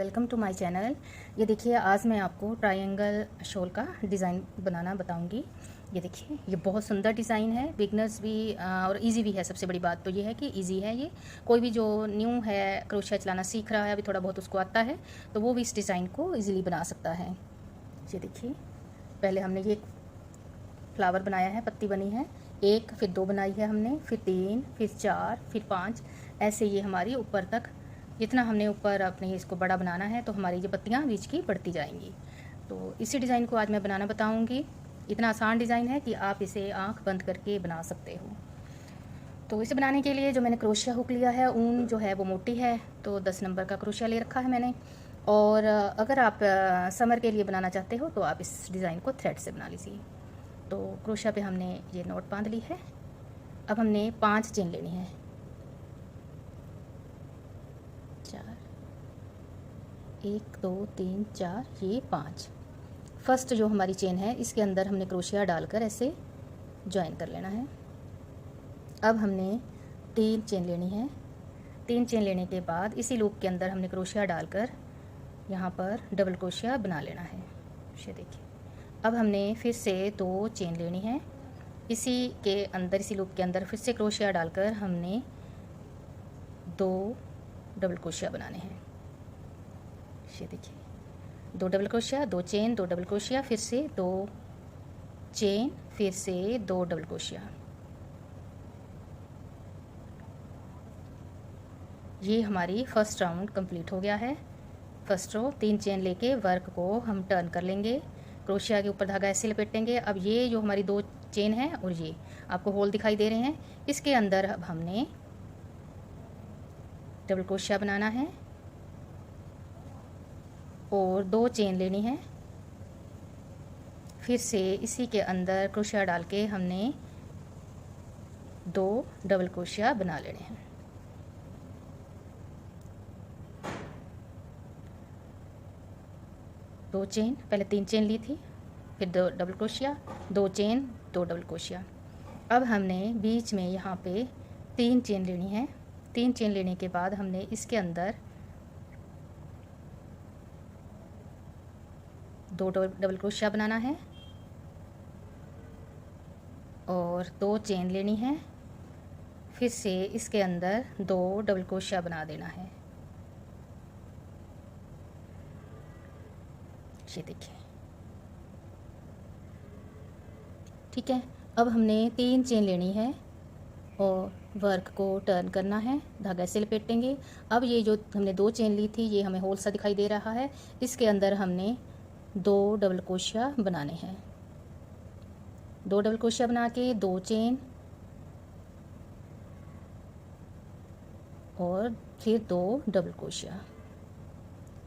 Welcome to my channel. ये देखिए, आज मैं आपको ट्रायंगल शॉल का डिज़ाइन बनाना बताऊंगी। ये देखिए, ये बहुत सुंदर डिज़ाइन है। बिगनर्स भी और इजी भी है। सबसे बड़ी बात तो ये है कि इजी है। ये कोई भी जो न्यू है, क्रोशिया चलाना सीख रहा है, अभी थोड़ा बहुत उसको आता है, तो वो भी इस डिज़ाइन को इजीली बना सकता है। ये देखिए, पहले हमने ये फ्लावर बनाया है, पत्ती बनी है एक, फिर दो बनाई है हमने, फिर तीन, फिर चार, फिर पाँच, ऐसे ये हमारी ऊपर तक जितना हमने ऊपर अपने इसको बड़ा बनाना है तो हमारी ये पत्तियाँ बीच की बढ़ती जाएंगी। तो इसी डिज़ाइन को आज मैं बनाना बताऊंगी। इतना आसान डिज़ाइन है कि आप इसे आंख बंद करके बना सकते हो। तो इसे बनाने के लिए जो मैंने क्रोशिया हुक लिया है, ऊन जो है वो मोटी है, तो 10 नंबर का क्रोशिया ले रखा है मैंने। और अगर आप समर के लिए बनाना चाहते हो तो आप इस डिज़ाइन को थ्रेड से बना लीजिए। तो क्रोशिया पे हमने ये नॉट बांध ली है। अब हमने 5 चेन लेनी है। 4, 1 2 3 4, ये 5। फर्स्ट जो हमारी चेन है इसके अंदर हमने क्रोशिया डालकर ऐसे ज्वाइन कर लेना है। अब हमने 3 चेन लेनी है। 3 चेन लेने के बाद इसी लूप के अंदर हमने क्रोशिया डालकर यहाँ पर डबल क्रोशिया बना लेना है। ये देखिए, अब हमने फिर से 2 चेन लेनी है। इसी के अंदर, इसी लूप के अंदर फिर से क्रोशिया डालकर हमने 2 डबल क्रोशिया बनाने हैं। ये देखिए, 2 double crochet, 2 chain, 2 double crochet, फिर से 2 चेन, फिर से 2 डबल क्रोशिया। ये हमारी फर्स्ट राउंड कंप्लीट हो गया है। फर्स्ट रो 3 चेन लेके वर्क को हम टर्न कर लेंगे, क्रोशिया के ऊपर धागा ऐसे लपेटेंगे। अब ये जो हमारी 2 चेन है और ये आपको होल दिखाई दे रहे हैं, इसके अंदर अब हमने डबल क्रोशिया बनाना है और 2 चेन लेनी है। फिर से इसी के अंदर क्रोशिया डाल के हमने 2 डबल क्रोशिया बना लेने हैं। दो चेन, पहले 3 चेन ली थी, फिर 2 double crochet, 2 chain, 2 double crochet. अब हमने बीच में यहाँ पे 3 चेन लेनी है। 3 चेन लेने के बाद हमने इसके अंदर 2 डबल क्रोशिया बनाना है और 2 चेन लेनी है। फिर से इसके अंदर 2 डबल क्रोशिया बना देना है। ये देखिए, ठीक है। अब हमने 3 चेन लेनी है और वर्क को टर्न करना है, धागा से लपेटेंगे। अब ये जो हमने 2 चेन ली थी, ये हमें होल सा दिखाई दे रहा है, इसके अंदर हमने 2 डबल क्रोशिया बनाने हैं। 2 डबल क्रोशिया बना के 2 चेन और फिर 2 डबल क्रोशिया।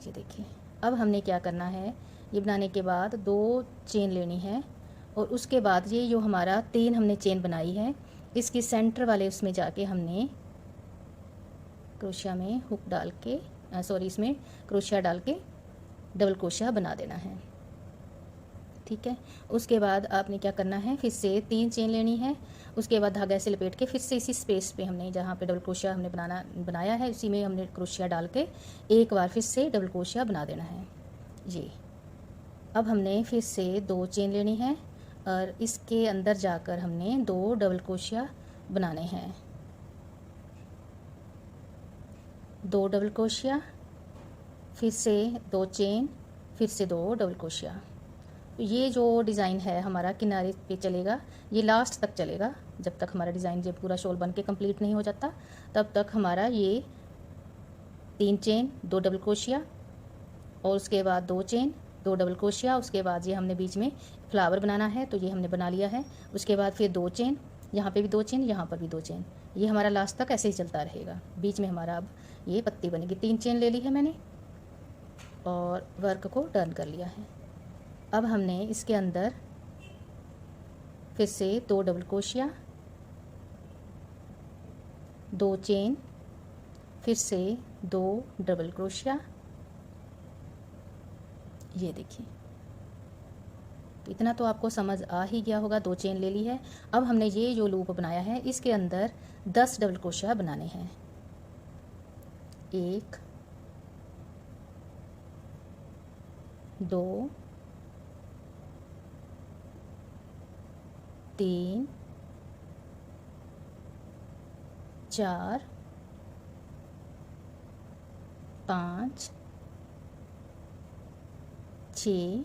ये देखिए, अब हमने क्या करना है, ये बनाने के बाद 2 चेन लेनी है और उसके बाद ये जो हमारा 3 हमने चेन बनाई है, इसकी सेंटर वाले उसमें जाके हमने क्रोशिया में हुक डाल के इसमें क्रोशिया डाल के डबल क्रोशिया बना देना है। ठीक है। उसके बाद आपने क्या करना है, फिर से 3 चेन लेनी है। उसके बाद धागा ऐसे लपेट के फिर से इसी स्पेस पे हमने जहाँ पे डबल क्रोशिया हमने बनाया है, उसी में हमने क्रोशिया डाल के एक बार फिर से डबल क्रोशिया बना देना है। ये अब हमने फिर से 2 चेन लेनी है और इसके अंदर जाकर हमने 2 डबल क्रोशिया बनाने हैं। 2 डबल क्रोशिया, फिर से 2 चेन, फिर से 2 डबल क्रोशिया। ये जो डिज़ाइन है हमारा किनारे पे चलेगा, ये लास्ट तक चलेगा। जब तक हमारा डिज़ाइन जब पूरा शॉल बन के कंप्लीट नहीं हो जाता, तब तक हमारा ये 3 चेन, 2 डबल क्रोशिया और उसके बाद 2 चेन, 2 डबल क्रोशिया। उसके बाद ये हमने बीच में फ्लावर बनाना है, तो ये हमने बना लिया है। उसके बाद फिर 2 चेन, यहाँ पे भी 2 चेन, यहाँ पर भी 2 चेन। ये हमारा लास्ट तक ऐसे ही चलता रहेगा। बीच में हमारा अब ये पत्ती बनेगी। 3 चेन ले ली है मैंने और वर्क को टर्न कर लिया है। अब हमने इसके अंदर फिर से 2 डबल क्रोशिया, 2 चेन, फिर से 2 डबल क्रोशिया। ये देखिए, तो इतना तो आपको समझ आ ही गया होगा। 2 चेन ले ली है। अब हमने ये जो लूप बनाया है, इसके अंदर 10 डबल क्रोशिया बनाने हैं। 1 2 3 4 5 6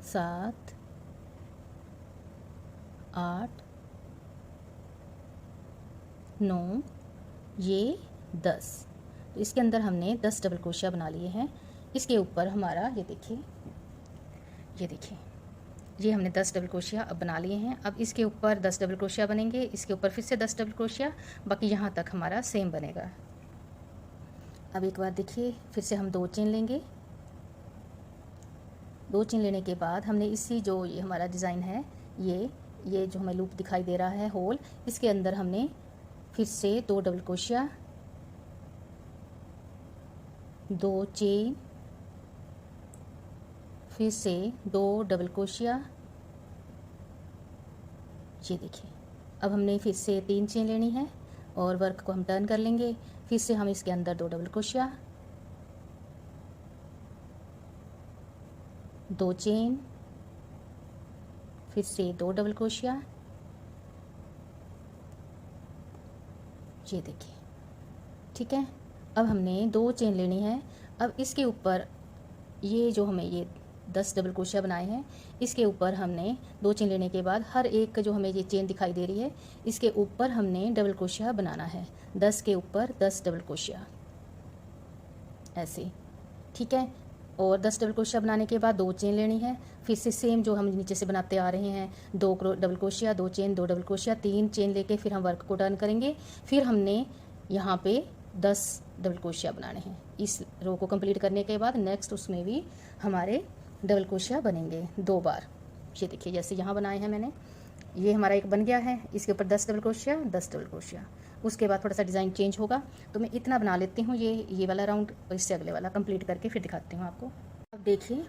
7 8 9 ये 10। तो इसके अंदर हमने 10 डबल क्रोशिया बना लिए हैं। इसके ऊपर हमारा ये देखिए ये हमने 10 डबल क्रोशिया अब बना लिए हैं। अब इसके ऊपर 10 डबल क्रोशिया बनेंगे, इसके ऊपर फिर से 10 डबल क्रोशिया, बाकी यहाँ तक हमारा सेम बनेगा। अब एक बार देखिए, फिर से हम 2 चेन लेंगे। 2 चेन लेने के बाद हमने इसी जो ये हमारा डिज़ाइन है, ये जो हमें लूप दिखाई दे रहा है होल, इसके अंदर हमने फिर से 2 डबल क्रोशिया, 2 चेन, फिर से 2 डबल क्रोशिया। ये देखिए, अब हमने फिर से 3 चेन लेनी है और वर्क को हम टर्न कर लेंगे। फिर से हम इसके अंदर 2 डबल क्रोशिया, 2 चेन, फिर से 2 डबल क्रोशिया। ये देखिए, ठीक है। अब हमने 2 चेन लेनी है। अब इसके ऊपर ये जो हमें ये 10 डबल क्रोशिया बनाए हैं, इसके ऊपर हमने 2 चेन लेने के बाद हर एक जो हमें ये चेन दिखाई दे रही है, इसके ऊपर हमने डबल क्रोशिया बनाना है। 10 के ऊपर 10 डबल क्रोशिया, ऐसे, ठीक है। और 10 डबल क्रोशिया बनाने के बाद 2 चेन लेनी है। फिर से सेम जो हम नीचे से बनाते आ रहे हैं, 2 double crochet, 2 chain, 2 double crochet, 3 chain लेके फिर हम वर्क को टर्न करेंगे। फिर हमने यहाँ पे 10 डबल क्रोशिया बनाने हैं। इस रो को कंप्लीट करने के बाद नेक्स्ट उसमें भी हमारे डबल क्रोशिया बनेंगे 2 बार। ये देखिए, जैसे यहाँ बनाए हैं मैंने, ये हमारा एक बन गया है। इसके ऊपर 10 डबल क्रोशिया, 10 डबल क्रोशिया। उसके बाद थोड़ा सा डिज़ाइन चेंज होगा, तो मैं इतना बना लेती हूँ, ये वाला राउंड, और इससे अगले वाला कंप्लीट करके फिर दिखाती हूँ आपको। अब देखिए,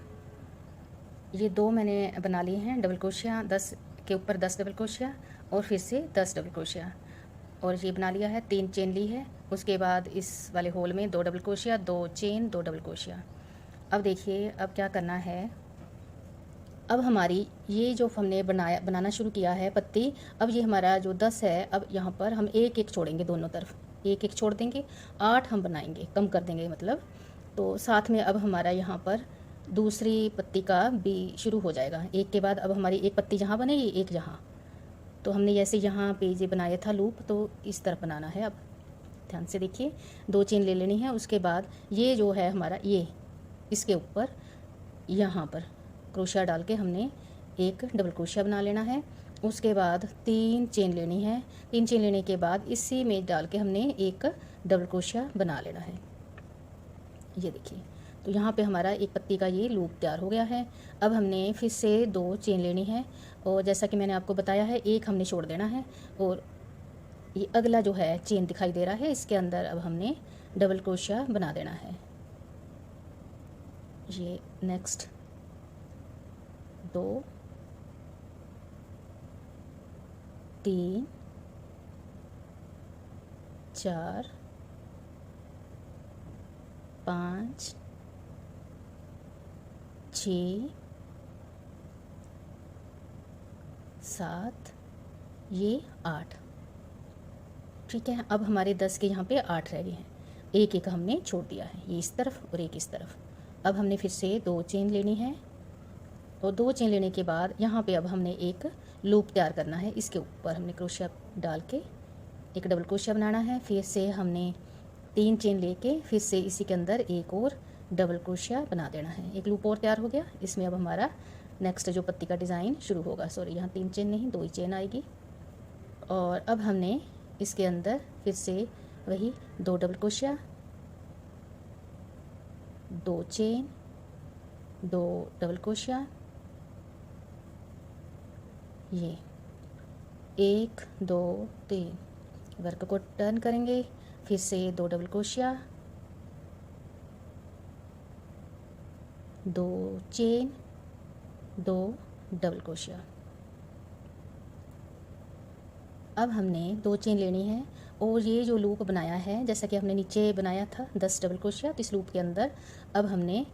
ये 2 मैंने बना लिए हैं डबल क्रोशिया, 10 के ऊपर 10 डबल क्रोशिया और फिर से 10 डबल क्रोशिया, और ये बना लिया है। 3 चेन ली है। उसके बाद इस वाले होल में 2 double crochet, 2 chain, 2 double crochet. अब देखिए, अब क्या करना है, अब हमारी ये जो हमने बनाना शुरू किया है पत्ती, अब ये हमारा जो 10 है, अब यहाँ पर हम एक एक छोड़ेंगे, दोनों तरफ एक एक छोड़ देंगे। 8 हम बनाएंगे, कम कर देंगे मतलब। तो साथ में अब हमारा यहाँ पर दूसरी पत्ती का भी शुरू हो जाएगा। एक के बाद अब हमारी एक पत्ती यहाँ बनेगी, एक यहाँ। तो हमने जैसे यहाँ पे ये बनाया था लूप, तो इस तरफ बनाना है। अब ध्यान से देखिए, 2 चेन ले लेनी है। उसके बाद ये जो है हमारा, ये इसके ऊपर यहाँ पर क्रोशिया डाल के हमने एक डबल क्रोशिया बना लेना है। उसके बाद 3 चेन लेनी है। 3 चेन लेने के बाद इसी में डाल के हमने एक डबल क्रोशिया बना लेना है। ये देखिए, तो यहाँ पे हमारा एक पत्ती का ये लूप तैयार हो गया है। अब हमने फिर से 2 चेन लेनी है, और जैसा कि मैंने आपको बताया है, एक हमने छोड़ देना है। और ये अगला जो है चेन दिखाई दे रहा है, इसके अंदर अब हमने डबल क्रोशिया बना देना है। ये नेक्स्ट 2 3 4 5 6 7 ये 8, ठीक है। अब हमारे 10 के यहाँ पे 8 रह गए हैं। एक एक हमने छोड़ दिया है, ये इस तरफ और एक इस तरफ। अब हमने फिर से 2 चेन लेनी है, और 2 चेन लेने के बाद यहाँ पे अब हमने एक लूप तैयार करना है। इसके ऊपर हमने क्रोशिया डाल के एक डबल क्रोशिया बनाना है। फिर से हमने 3 चेन लेके फिर से इसी के अंदर एक और डबल क्रोशिया बना देना है। एक लूप और तैयार हो गया। इसमें अब हमारा नेक्स्ट जो पत्ती का डिज़ाइन शुरू होगा। सॉरी, यहाँ 3 चेन नहीं, 2 ही चेन आएगी। और अब हमने इसके अंदर फिर से वही 2 double crochet, 2 chain, 2 double crochet, ये 1 2 3, वर्क को टर्न करेंगे। फिर से 2 double crochet, 2 chain, 2 double crochet. अब हमने 2 चेन लेनी है और ये जो लूप बनाया है, जैसा कि हमने नीचे बनाया था 10 डबल क्रोशिया, तो इस लूप के अंदर अब हमने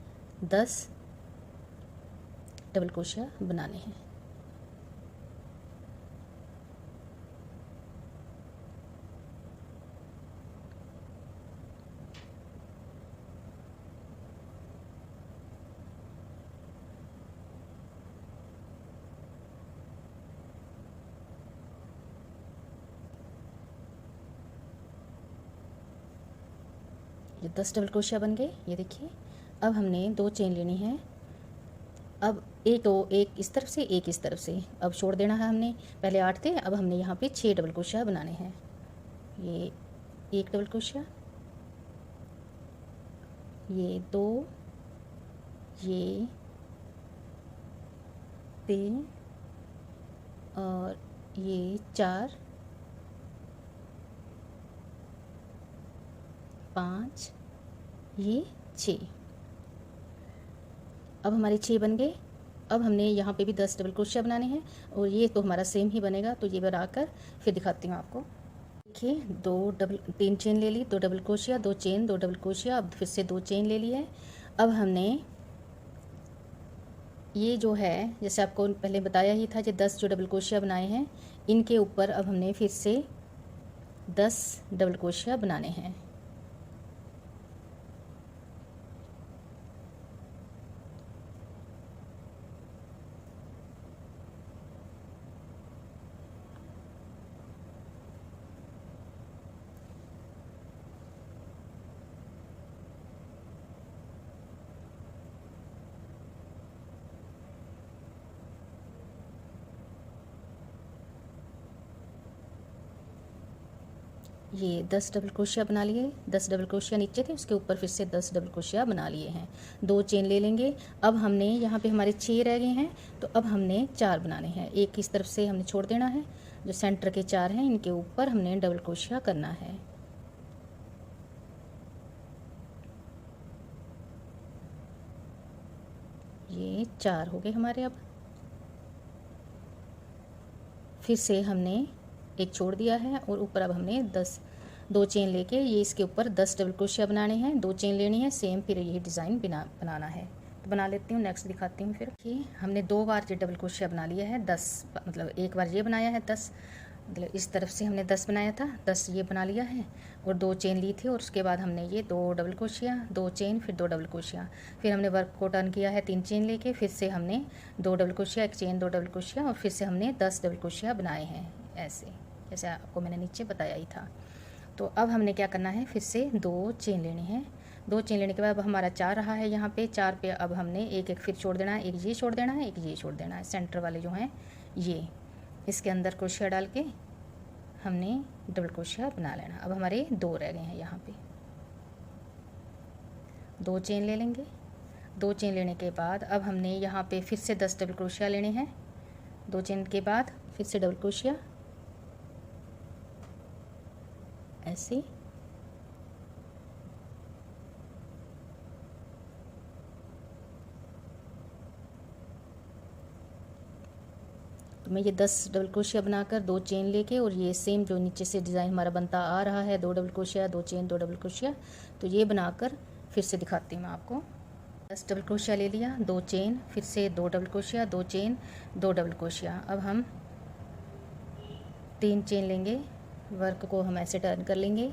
10 डबल क्रोशिया बनाने हैं। ये 10 डबल क्रोशिया बन गए, ये देखिए। अब हमने 2 चेन लेनी है। अब एक इस तरफ से, एक इस तरफ से, अब छोड़ देना है हमने। पहले 8 थे, अब हमने यहाँ पे 6 डबल क्रोशिया बनाने हैं। ये 1 डबल क्रोशिया, ये 2, ये 3 और ये 4, 5, ये 6। अब हमारे 6 बन गए। अब हमने यहाँ पे भी 10 डबल क्रोशिया बनाने हैं और ये तो हमारा सेम ही बनेगा। तो ये बनाकर फिर दिखाती हूँ आपको। देखिए 3 चेन ले ली, 2 double crochet, 2 chain, 2 double crochet, अब फिर से 2 चेन ले ली है। अब हमने ये जो है, जैसे आपको पहले बताया ही था, जो 10 जो डबल क्रोशिया बनाए हैं, इनके ऊपर अब हमने फिर से 10 डबल क्रोशिया बनाने हैं। ये 10 डबल क्रोशिया बना लिए, 10 डबल क्रोशिया नीचे थे, उसके ऊपर फिर से 10 डबल क्रोशिया बना लिए हैं। 2 चेन ले लेंगे। अब हमने यहाँ पे हमारे 6 रह गए हैं, तो अब हमने 4 बनाने हैं। एक इस तरफ से हमने छोड़ देना है, जो सेंटर के 4 हैं इनके ऊपर हमने डबल क्रोशिया करना है। ये 4 हो गए हमारे। अब फिर से हमने एक छोड़ दिया है और ऊपर अब हमने 2 चेन लेके ये इसके ऊपर 10 डबल क्रोशिया बनाने हैं। 2 चेन लेनी है सेम, फिर ये डिज़ाइन बनाना है। तो बना लेती हूँ, नेक्स्ट दिखाती हूँ। फिर कि हमने 2 बार ये डबल क्रोशिया बना लिया है 10, मतलब एक बार ये बनाया है 10, मतलब इस तरफ से हमने 10 बनाया था, 10 ये बना लिया है और 2 चेन ली थी। और उसके बाद हमने ये 2 डबल क्रोशिया, 2 चेन, फिर 2 डबल क्रोशिया। फिर हमने वर्क को टर्न किया है 3 चेन लेके, फिर से हमने 2 double crochet, 1 chain, 2 double crochet, और फिर से हमने 10 डबल क्रोशिया बनाए हैं ऐसे, जैसे आपको मैंने नीचे बताया ही था। तो अब हमने क्या करना है, फिर से 2 चेन लेनी है। 2 चेन लेने के बाद अब हमारा 4 रहा है यहाँ पे। 4 पे अब हमने एक फिर छोड़ देना है, एक ये छोड़ देना है, एक ये छोड़ देना है। सेंटर वाले जो हैं ये, इसके अंदर क्रोशिया डाल के हमने डबल क्रोशिया बना लेना। अब हमारे 2 रह गए हैं यहाँ पे। 2 चेन ले लेंगे। 2 चेन लेने के बाद अब हमने यहाँ पे फिर से 10 डबल क्रोशिया लेने हैं। 2 चेन के बाद फिर से डबल क्रोशिया ऐसे, तो मैं ये 10 डबल क्रोशिया बनाकर 2 चेन लेके और ये सेम जो नीचे से डिज़ाइन हमारा बनता आ रहा है, 2 double crochet, 2 chain, 2 double crochet, तो ये बनाकर फिर से दिखाती हूँ मैं आपको। 10 डबल क्रोशिया ले लिया, 2 चेन, फिर से 2 double crochet, 2 chain, 2 double crochet. अब हम 3 चेन लेंगे, वर्क को हम ऐसे टर्न कर लेंगे,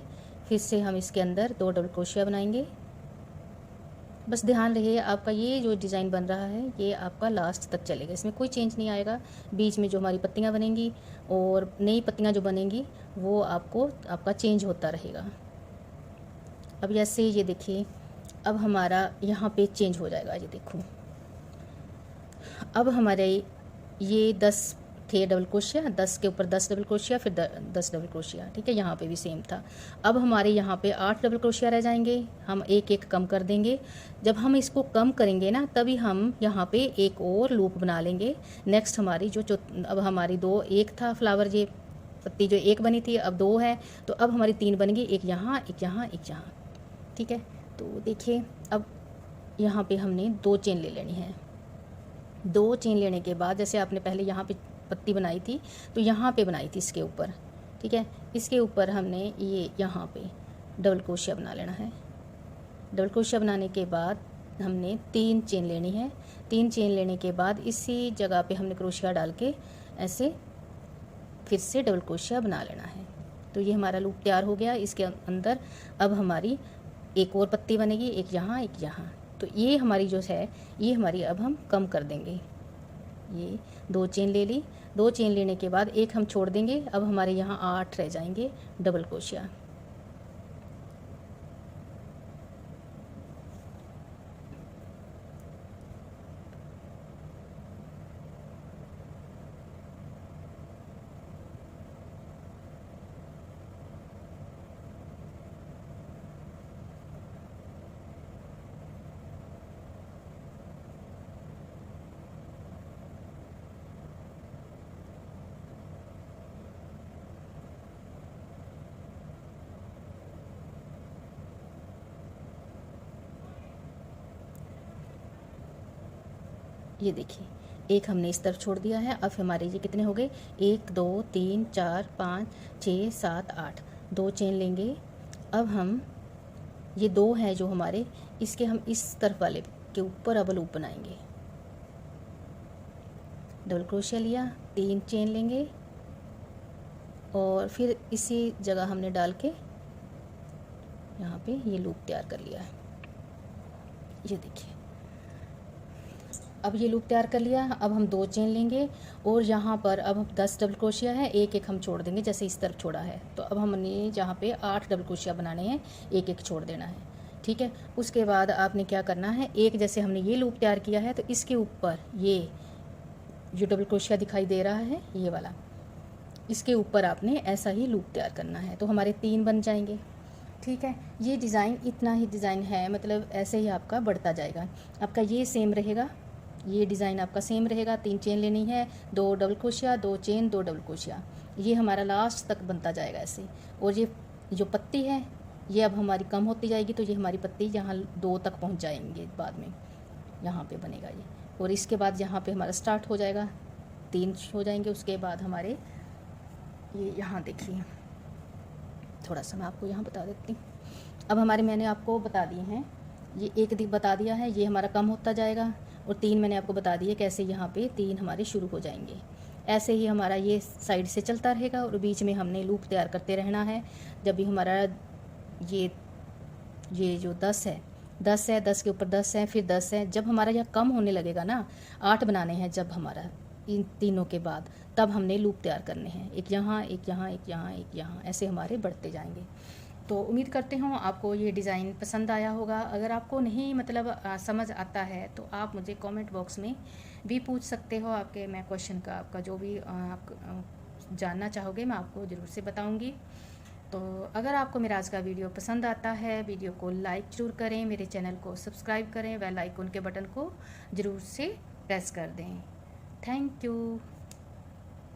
फिर से हम इसके अंदर 2 डबल क्रोशिया बनाएंगे। बस ध्यान रहे आपका ये जो डिज़ाइन बन रहा है ये आपका लास्ट तक चलेगा, इसमें कोई चेंज नहीं आएगा। बीच में जो हमारी पत्तियां बनेंगी और नई पत्तियां जो बनेंगी वो आपका चेंज होता रहेगा। अब जैसे ये देखिए, अब हमारा यहाँ पे चेंज हो जाएगा, ये देखो। अब हमारे ये 10 थे डबल क्रोशिया, 10 के ऊपर 10 डबल क्रोशिया, फिर 10 डबल क्रोशिया, ठीक है। यहाँ पे भी सेम था। अब हमारे यहाँ पे 8 डबल क्रोशिया रह जाएंगे, हम एक एक कम कर देंगे। जब हम इसको कम करेंगे ना, तभी हम यहाँ पे एक और लूप बना लेंगे। नेक्स्ट हमारी जो अब हमारी 2, एक था फ्लावर, ये पत्ती जो एक बनी थी, अब 2 है, तो अब हमारी 3 बनेगी, एक यहाँ, एक यहाँ, एक यहाँ, ठीक है। तो देखिए अब यहाँ पे हमने 2 चेन ले लेनी है। 2 चेन लेने के बाद जैसे आपने पहले यहाँ पे पत्ती बनाई थी, तो यहाँ पे बनाई थी इसके ऊपर, ठीक है। इसके ऊपर हमने ये यहाँ पे डबल क्रोशिया बना लेना है। डबल क्रोशिया बनाने के बाद हमने 3 चेन लेनी है। 3 चेन लेने के बाद इसी जगह पे हमने क्रोशिया डाल के ऐसे फिर से डबल क्रोशिया बना लेना है। तो ये हमारा लूप तैयार हो गया। इसके अंदर अब हमारी एक और पत्ती बनेगी, एक यहाँ एक यहाँ। तो ये हमारी जो है ये हमारी अब हम कम कर देंगे। ये 2 चेन ले ली, 2 चेन लेने के बाद एक हम छोड़ देंगे। अब हमारे यहाँ 8 रह जाएंगे डबल क्रोशिया। ये देखिए, एक हमने इस तरफ छोड़ दिया है। अब हमारे ये कितने हो गए, 1 2 3 4 5 6 7 8, 2 चेन लेंगे। अब हम ये 2 हैं जो हमारे, इसके हम इस तरफ वाले के ऊपर अब लूप बनाएंगे। डबल क्रोशिया लिया, 3 चेन लेंगे और फिर इसी जगह हमने डाल के यहाँ पे ये लूप तैयार कर लिया है। ये देखिए, अब ये लूप तैयार कर लिया। अब हम 2 चेन लेंगे और यहाँ पर अब हम 10 डबल क्रोशिया है, एक एक हम छोड़ देंगे जैसे इस तरफ छोड़ा है। तो अब हमने जहाँ पे 8 डबल क्रोशिया बनाने हैं, एक एक छोड़ देना है। ठीक है। उसके बाद आपने क्या करना है, एक जैसे हमने ये लूप तैयार किया है तो इसके ऊपर ये जो डबल क्रोशिया दिखाई दे रहा है ये वाला, इसके ऊपर आपने ऐसा ही लूप तैयार करना है। तो हमारे 3 बन जाएंगे। ठीक है। ये डिज़ाइन इतना ही डिज़ाइन है, मतलब ऐसे ही आपका बढ़ता जाएगा। आपका ये सेम रहेगा, ये डिज़ाइन आपका सेम रहेगा। 3 चेन लेनी है, 2 double crochet, 2 chain, 2 double crochet. ये हमारा लास्ट तक बनता जाएगा ऐसे। और ये जो पत्ती है ये अब हमारी कम होती जाएगी, तो ये हमारी पत्ती यहाँ 2 तक पहुँच जाएंगे बाद में, यहाँ पे बनेगा ये। और इसके बाद यहाँ पे हमारा स्टार्ट हो जाएगा, 3 हो जाएंगे। उसके बाद हमारे ये यहाँ देखिए, थोड़ा सा मैं आपको यहाँ बता देती हूँ। अब हमारे मैंने आपको बता दिए हैं, ये एक दिख बता दिया है, ये हमारा कम होता जाएगा। और 3 मैंने आपको बता दिए कैसे यहाँ पे 3 हमारे शुरू हो जाएंगे। ऐसे ही हमारा ये साइड से चलता रहेगा और बीच में हमने लूप तैयार करते रहना है। जब भी हमारा ये जो 10 है, 10 के ऊपर 10 है, फिर 10 है, जब हमारा यह कम होने लगेगा ना, 8 बनाने हैं जब हमारा इन तीनों के बाद, तब हमने लूप तैयार करने हैं। एक यहाँ एक यहाँ एक यहाँ एक यहाँ, ऐसे हमारे बढ़ते जाएंगे। तो उम्मीद करते हूँ आपको ये डिज़ाइन पसंद आया होगा। अगर आपको नहीं मतलब समझ आता है तो आप मुझे कमेंट बॉक्स में भी पूछ सकते हो। आपके मैं क्वेश्चन का आपका जो भी आप जानना चाहोगे मैं आपको ज़रूर से बताऊँगी। तो अगर आपको मेरा आज का वीडियो पसंद आता है, वीडियो को लाइक ज़रूर करें, मेरे चैनल को सब्सक्राइब करें, बेल आइकन के बटन को ज़रूर से प्रेस कर दें। Thank you.